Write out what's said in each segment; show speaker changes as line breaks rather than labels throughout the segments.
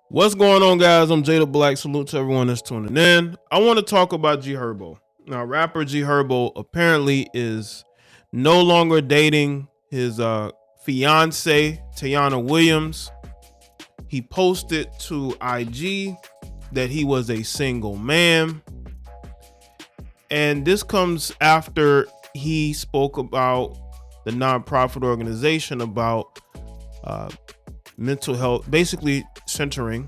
What's going on, guys? I'm Jay the Black. Salute to everyone that's tuning in. I want to talk about GHerbo. Now, rapper GHerbo apparently is no longer dating his fiance, Taina Williams. He posted to IG that he was a single man. And this comes after he spoke about the nonprofit organization there mental health, basically centering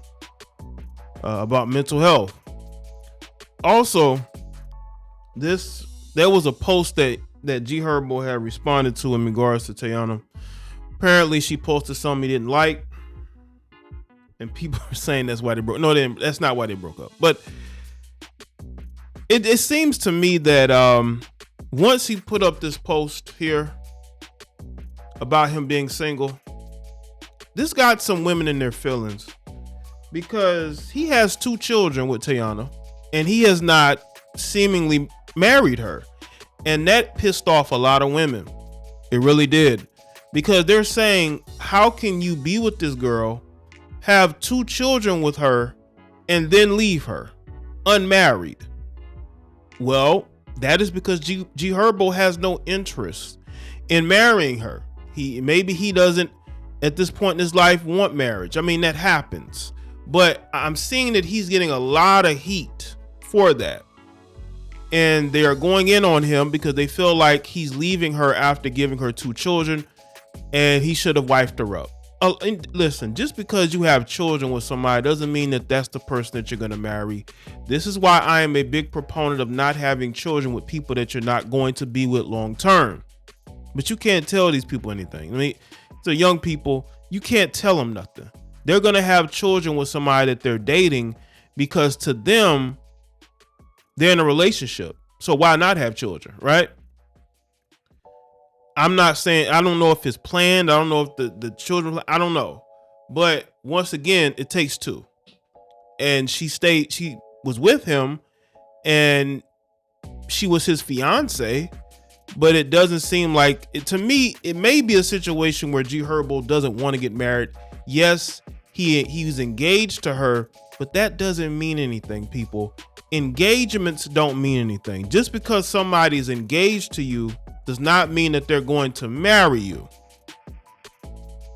about mental health. Also, there was a post that GHerbo had responded to in regards to Taina. Apparently, she posted something he didn't like, and people are saying that's why they broke. No, that's not why they broke up. But it seems to me that once he put up this post here about him being single, this got some women in their feelings because he has 2 children with Taina and he has not seemingly married her. And that pissed off a lot of women. It really did. Because they're saying, how can you be with this girl, have 2 children with her, and then leave her unmarried? Well, that is because GHerbo has no interest in marrying her. Maybe he doesn't at this point in his life want marriage. I mean, that happens, but I'm seeing that he's getting a lot of heat for that. And they are going in on him because they feel like he's leaving her after giving her 2 children and he should have wifed her up. And listen, just because you have children with somebody doesn't mean that that's the person that you're going to marry. This is why I am a big proponent of not having children with people that you're not going to be with long term. But you can't tell these people anything. I mean, to young people, you can't tell them nothing. They're going to have children with somebody that they're dating because to them, they're in a relationship. So why not have children, right? I'm not saying, I don't know if it's planned. I don't know if the children, I don't know. But once again, it takes 2. And she was with him and she was his fiance. But it doesn't seem like it to me. It may be a situation where GHerbo doesn't want to get married. Yes, he's engaged to her, but that doesn't mean anything, people. Engagements don't mean anything. Just because somebody's engaged to you does not mean that they're going to marry you.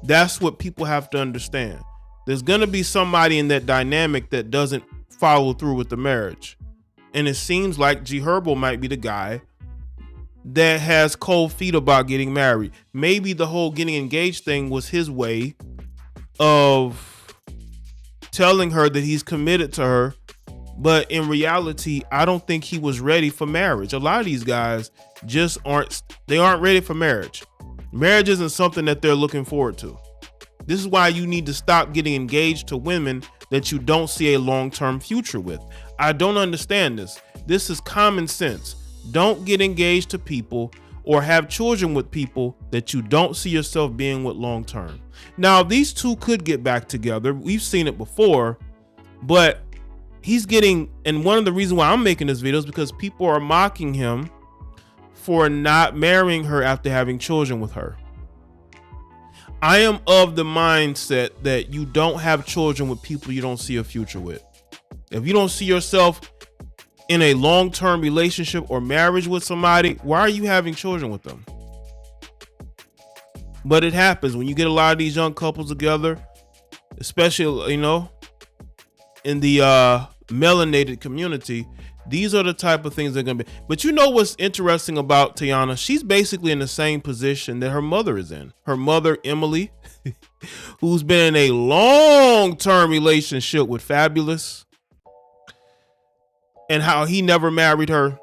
That's what people have to understand. There's going to be somebody in that dynamic that doesn't follow through with the marriage. And it seems like GHerbo might be the guy that has cold feet about getting married. Maybe the whole getting engaged thing was his way of telling her that he's committed to her. But in reality, I don't think he was ready for marriage. A lot of these guys just aren't ready for marriage. Marriage isn't something that they're looking forward to. This is why you need to stop getting engaged to women that you don't see a long-term future with. I don't understand this. This is common sense. Don't get engaged to people or have children with people that you don't see yourself being with long term. Now, these 2 could get back together. We've seen it before, but and one of the reasons why I'm making this video is because people are mocking him for not marrying her after having children with her. I am of the mindset that you don't have children with people you don't see a future with. If you don't see yourself in a long-term relationship or marriage with somebody, why are you having children with them? But it happens when you get a lot of these young couples together, especially, in the melanated community. These are the type of things that are going to be. But you know what's interesting about Taina? She's basically in the same position that her mother is in. Her mother, Emily, who's been in a long-term relationship with Fabulous, and how he never married her.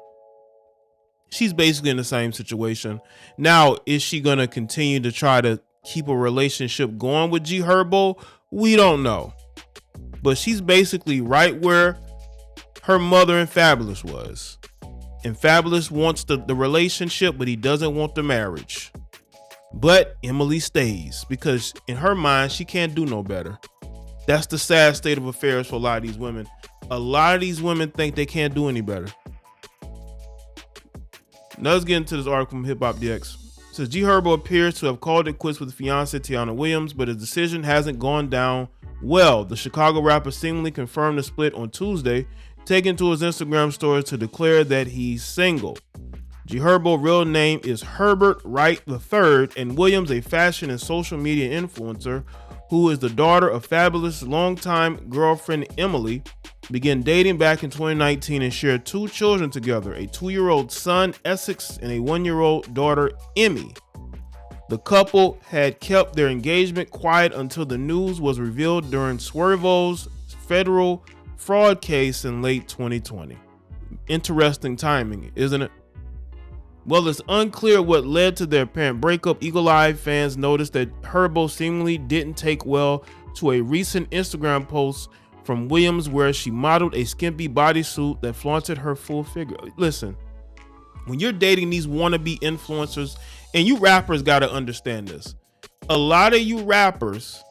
She's basically in the same situation. Now, is she going to continue to try to keep a relationship going with GHerbo? We don't know. But she's basically right where her mother and Fabulous was. And Fabulous wants the relationship, but he doesn't want the marriage. But Emily stays because in her mind, she can't do no better. That's the sad state of affairs for a lot of these women. A lot of these women think they can't do any better. Now let's get into this article from Hip Hop DX. It says GHerbo appears to have called it quits with fiancée Taina Williams, but his decision hasn't gone down Well, the Chicago rapper seemingly confirmed the split on Tuesday, taking to his Instagram story to declare that he's single. GHerbo real name is Herbert Wright III, and Williams, a fashion and social media influencer who is the daughter of Fabulous longtime girlfriend Emily, began dating back in 2019 and shared 2 children together, a 2-year-old son, Essex, and a 1-year-old daughter, Emmy. The couple had kept their engagement quiet until the news was revealed during Swervo's federal fraud case in late 2020. Interesting timing, isn't it? Well, it's unclear what led to their apparent breakup. Eagle-eyed fans noticed that Herbo seemingly didn't take well to a recent Instagram post from Williams where she modeled a skimpy bodysuit that flaunted her full figure. Listen, when you're dating these wannabe influencers, and you rappers got to understand this, a lot of you rappers,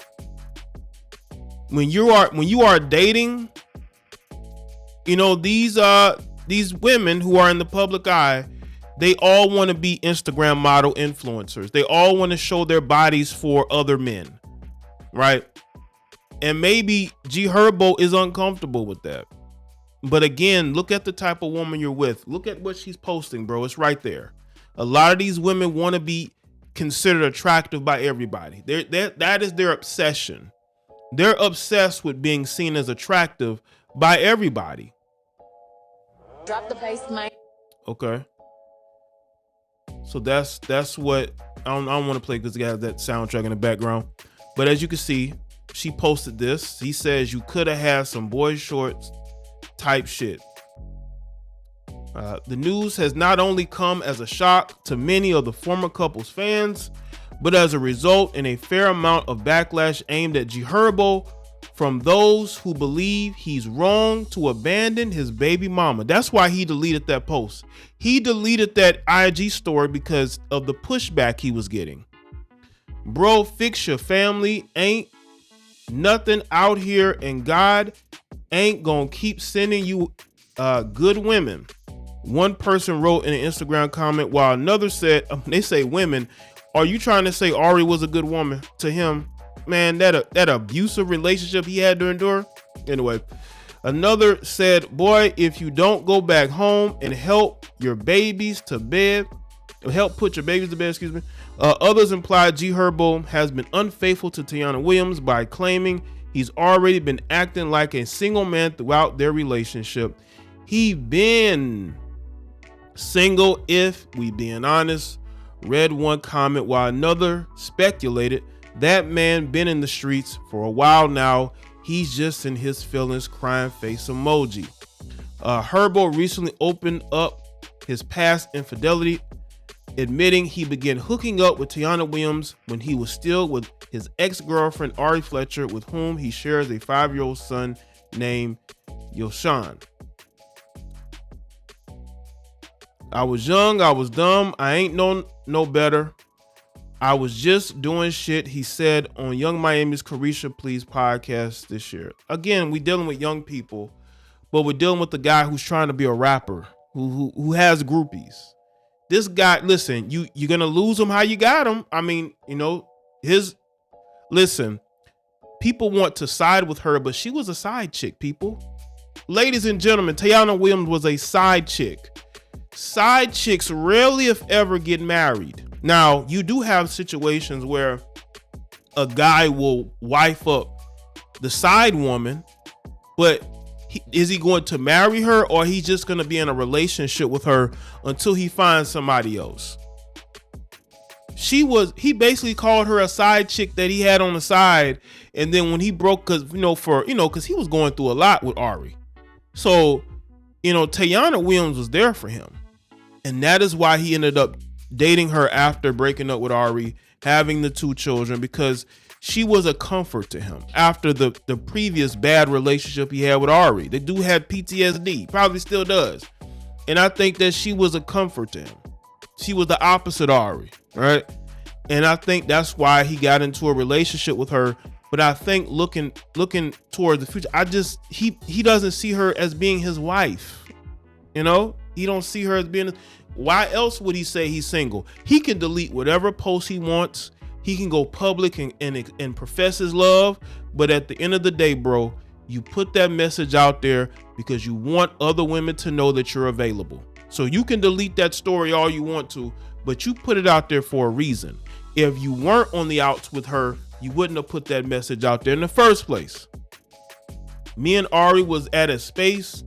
when you are dating, you know, these women who are in the public eye, they all want to be Instagram model influencers. They all want to show their bodies for other men, right? And maybe GHerbo is uncomfortable with that. But again, look at the type of woman you're with. Look at what she's posting, bro. It's right there. A lot of these women want to be considered attractive by everybody. That is their obsession. They're obsessed with being seen as attractive by everybody.
Drop the bass, man.
Okay. So that's what I don't want to play because it has that soundtrack in the background. But as you can see, she posted this. He says you could have had some boy shorts type shit. The news has not only come as a shock to many of the former couple's fans, but as a result in a fair amount of backlash aimed at GHerbo from those who believe he's wrong to abandon his baby mama. That's why he deleted that post. He deleted that IG story because of the pushback he was getting. Bro, fix your family. Ain't nothing out here, and God ain't gonna keep sending you good women. One person wrote in an Instagram comment, while another said, they say women, are you trying to say Ari was a good woman to him? Man, that abusive relationship he had to endure. Anyway, another said, boy, if you don't go back home and help your babies to bed, help put your babies to bed, excuse me. Others implied GHerbo has been unfaithful to Taina Williams by claiming he's already been acting like a single man throughout their relationship. He been single, if we being honest, read one comment, while another speculated that man been in the streets for a while now. He's just in his feelings, crying face emoji. Herbo recently opened up his past infidelity, admitting he began hooking up with Taina Williams when he was still with his ex-girlfriend Ari Fletcher, with whom he shares a 5-year-old son named Yoshan. I was young, I was dumb, I ain't no better. I was just doing shit, he said on Young Miami's Carisha Please podcast this year. Again, we dealing with young people, but we're dealing with the guy who's trying to be a rapper, who has groupies. This guy, listen, you're gonna lose him how you got him. I mean, you know, listen, people want to side with her, but she was a side chick, people. Ladies and gentlemen, Taina Williams was a side chick. Side chicks rarely, if ever, get married. Now, you do have situations where a guy will wife up the side woman, but is he going to marry her, or he's just going to be in a relationship with her until he finds somebody else? He basically called her a side chick that he had on the side, and then when he broke, because he was going through a lot with Ari. So, Taina Williams was there for him. And that is why he ended up dating her after breaking up with Ari, having the 2 children, because she was a comfort to him after the previous bad relationship he had with Ari. The dude had PTSD, probably still does. And I think that she was a comfort to him. She was the opposite Ari, right? And I think that's why he got into a relationship with her. But I think looking toward the future, he doesn't see her as being his wife. He don't see her as being. Why else would he say he's single? He can delete whatever post he wants. He can go public and profess his love, but at the end of the day, bro, you put that message out there because you want other women to know that you're available. So you can delete that story all you want to, but you put it out there for a reason. If you weren't on the outs with her, you wouldn't have put that message out there in the first place. Me and Ari was at a space,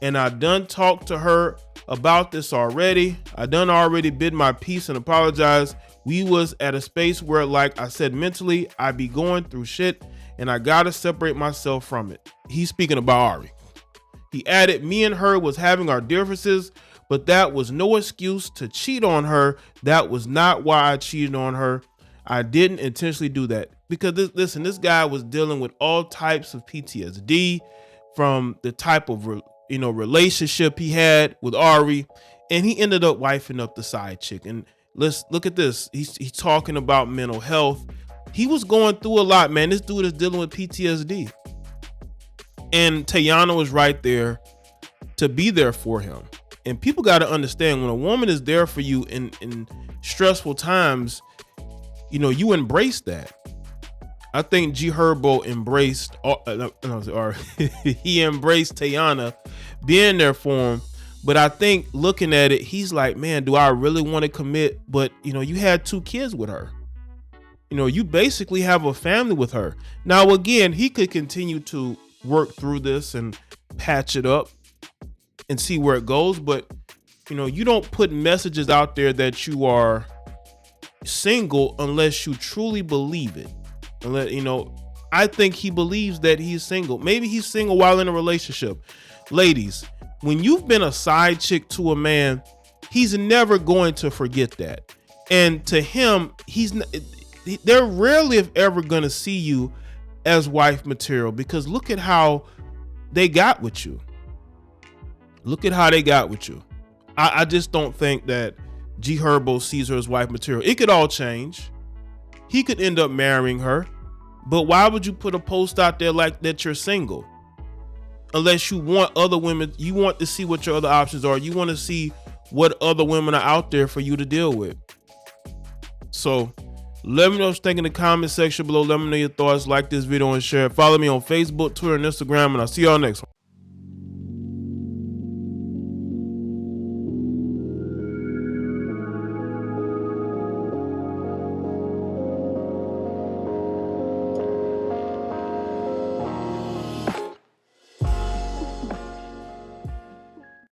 and I done talked to her about this already. I done already bid my piece and apologized. We was at a space where, like I said, mentally, I be going through shit, and I gotta separate myself from it. He's speaking about Ari. He added, me and her was having our differences, but that was no excuse to cheat on her. That was not why I cheated on her. I didn't intentionally do that. Because this guy was dealing with all types of PTSD from the type of relationship he had with Ari, and he ended up wifing up the side chick. And let's look at this. He's talking about mental health. He was going through a lot, man. This dude is dealing with PTSD. And Taina was right there to be there for him. And people got to understand, when a woman is there for you in stressful times, you embrace that. I think GHerbo embraced, he embraced Taina being there for him. But I think looking at it, he's like, man, do I really want to commit? But, you had 2 kids with her. You basically have a family with her. Now, again, he could continue to work through this and patch it up and see where it goes. But, you don't put messages out there that you are single unless you truly believe it. I think he believes that he's single. Maybe he's single while in a relationship. Ladies, when you've been a side chick to a man, he's never going to forget that. And to him, they're rarely if ever going to see you as wife material, because look at how they got with you. I just don't think that GHerbo sees her as wife material. It could all change. He could end up marrying her, but why would you put a post out there like that you're single? Unless you want other women, you want to see what your other options are. You want to see what other women are out there for you to deal with. So let me know what you think in the comment section below. Let me know your thoughts. Like this video and share it. Follow me on Facebook, Twitter, and Instagram, and I'll see y'all next one.